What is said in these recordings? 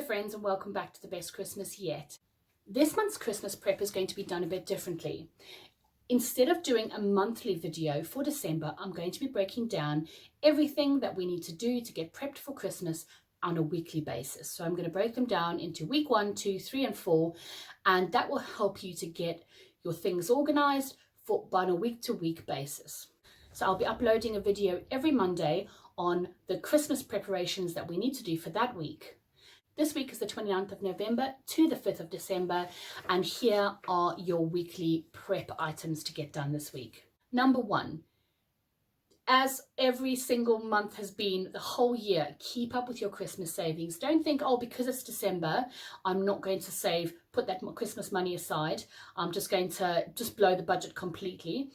friends, and welcome back to the best Christmas yet. This month's Christmas prep is going to be done a bit differently. Instead of doing a monthly video for December, I'm going to be breaking down everything that we need to do to get prepped for Christmas on a weekly basis. So I'm going to break them down into week 1, 2, 3 and 4, and that will help you to get your things organized on a week-to-week basis. So I'll be uploading a video every Monday on the Christmas preparations that we need to do for that week. This week is the 29th of November to the 5th of December, and here are your weekly prep items to get done this week. Number 1, as every single month has been the whole year, keep up with your Christmas savings. Don't think, oh, because it's December, I'm not going to save, put that Christmas money aside. I'm just going to blow the budget completely.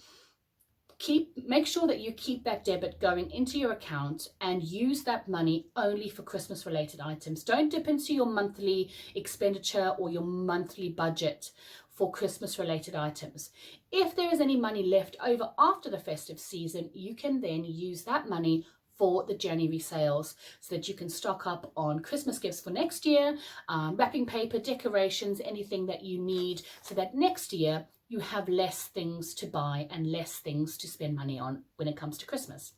Make sure that you keep that debit going into your account and use that money only for Christmas related items. Don't dip into your monthly expenditure or your monthly budget for Christmas related items. If there is any money left over after the festive season, you can then use that money for the January sales so that you can stock up on Christmas gifts for next year, wrapping paper, decorations, anything that you need, so that next year you have less things to buy and less things to spend money on when it comes to Christmas.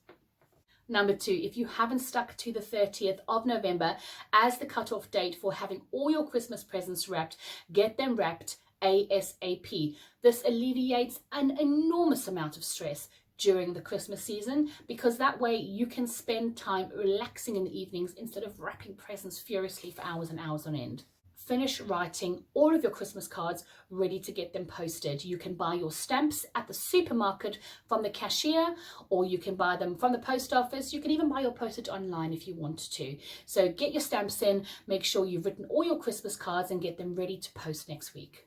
Number 2, if you haven't stuck to the 30th of November as the cutoff date for having all your Christmas presents wrapped, get them wrapped ASAP. This alleviates an enormous amount of stress during the Christmas season, because that way you can spend time relaxing in the evenings instead of wrapping presents furiously for hours and hours on end. Finish writing all of your Christmas cards ready to get them posted. You can buy your stamps at the supermarket from the cashier, or you can buy them from the post office. You can even buy your postage online if you want to. So get your stamps in, make sure you've written all your Christmas cards and get them ready to post next week.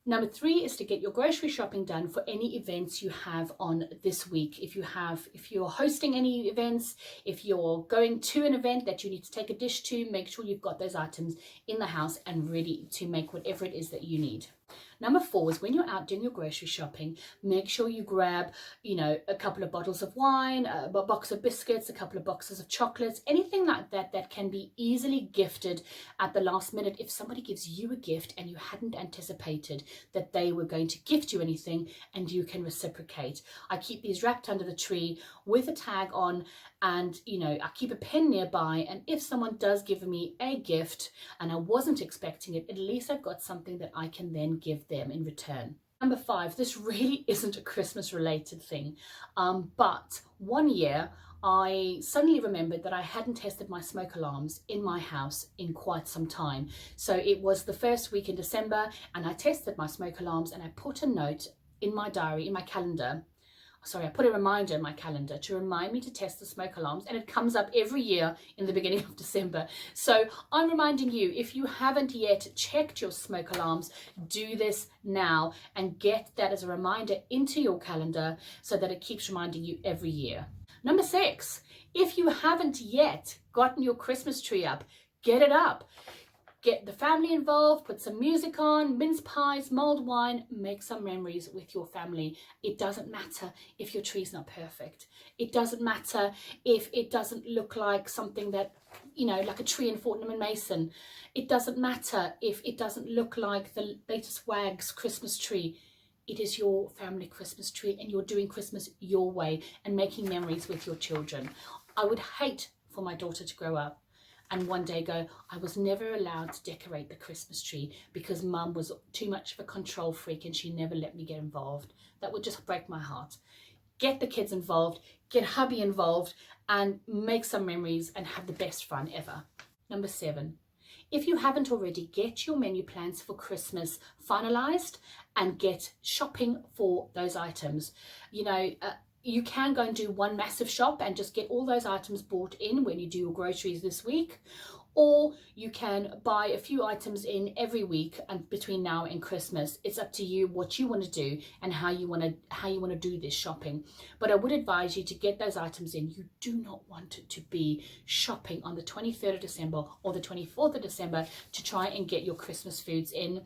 Number 3 is to get your grocery shopping done for any events you have on this week. If you're hosting any events, if you're going to an event that you need to take a dish to, make sure you've got those items in the house and ready to make whatever it is that you need. Number 4 is when you're out doing your grocery shopping, make sure you grab, a couple of bottles of wine, a box of biscuits, a couple of boxes of chocolates, anything like that that can be easily gifted at the last minute. If somebody gives you a gift and you hadn't anticipated that they were going to gift you anything, and you can reciprocate. I keep these wrapped under the tree with a tag on, and I keep a pen nearby, and if someone does give me a gift and I wasn't expecting it, at least I've got something that I can then give them in return. Number 5, this really isn't a Christmas related thing, but one year I suddenly remembered that I hadn't tested my smoke alarms in my house in quite some time. So it was the first week in December, and I tested my smoke alarms, and I put a note in my diary, in my calendar. I put a reminder in my calendar to remind me to test the smoke alarms, and it comes up every year in the beginning of December. So I'm reminding you, if you haven't yet checked your smoke alarms, do this now and get that as a reminder into your calendar so that it keeps reminding you every year. Number 6, if you haven't yet gotten your Christmas tree up, get it up. Get the family involved, put some music on, mince pies, mulled wine, make some memories with your family. It doesn't matter if your tree's not perfect. It doesn't matter if it doesn't look like something that, like a tree in Fortnum and Mason. It doesn't matter if it doesn't look like the latest Wags Christmas tree. It is your family Christmas tree, and you're doing Christmas your way and making memories with your children. I would hate for my daughter to grow up and one day go, I was never allowed to decorate the Christmas tree because mum was too much of a control freak and she never let me get involved. That would just break my heart. Get the kids involved, get hubby involved, and make some memories and have the best fun ever. Number 7, if you haven't already, get your menu plans for Christmas finalized and get shopping for those items. You can go and do one massive shop and just get all those items bought in when you do your groceries this week, or you can buy a few items in every week and between now and Christmas. It's up to you what you want to do and how you want to do this shopping. But I would advise you to get those items in. You do not want it to be shopping on the 23rd of December or the 24th of December to try and get your Christmas foods in,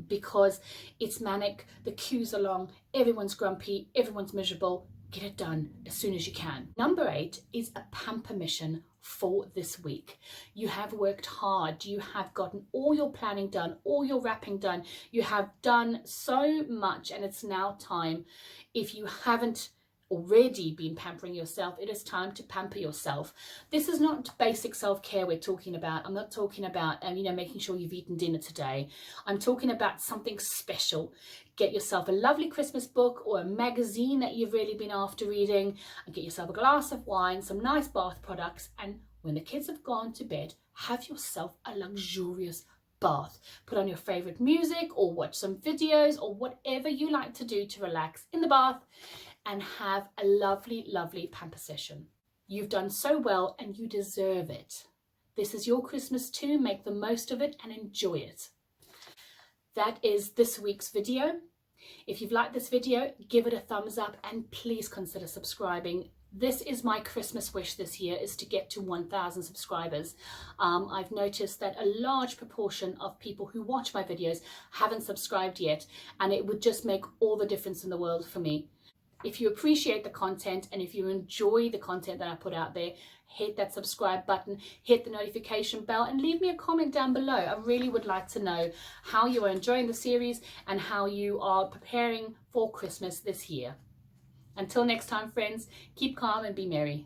because it's manic, the queues are long, everyone's grumpy, everyone's miserable. get it done as soon as you can. Number 8 is a pamper mission for this week. You have worked hard, you have gotten all your planning done, all your wrapping done, you have done so much, and it's now time. If you haven't already been pampering yourself, it is time to pamper yourself. This is not basic self-care we're talking about. I'm not talking about making sure you've eaten dinner today. I'm talking about something special. Get yourself a lovely Christmas book or a magazine that you've really been after reading, and get yourself a glass of wine, some nice bath products, and when the kids have gone to bed, have yourself a luxurious bath. Put on your favorite music or watch some videos or whatever you like to do to relax in the bath, and have a lovely, lovely pamper session. You've done so well and you deserve it. This is your Christmas too. Make the most of it and enjoy it. That is this week's video. If you've liked this video, give it a thumbs up and please consider subscribing. This is my Christmas wish this year, is to get to 1,000 subscribers. I've noticed that a large proportion of people who watch my videos haven't subscribed yet, and it would just make all the difference in the world for me. If you appreciate the content and if you enjoy the content that I put out there, hit that subscribe button, hit the notification bell, and leave me a comment down below. I really would like to know how you are enjoying the series and how you are preparing for Christmas this year. Until next time, friends, keep calm and be merry.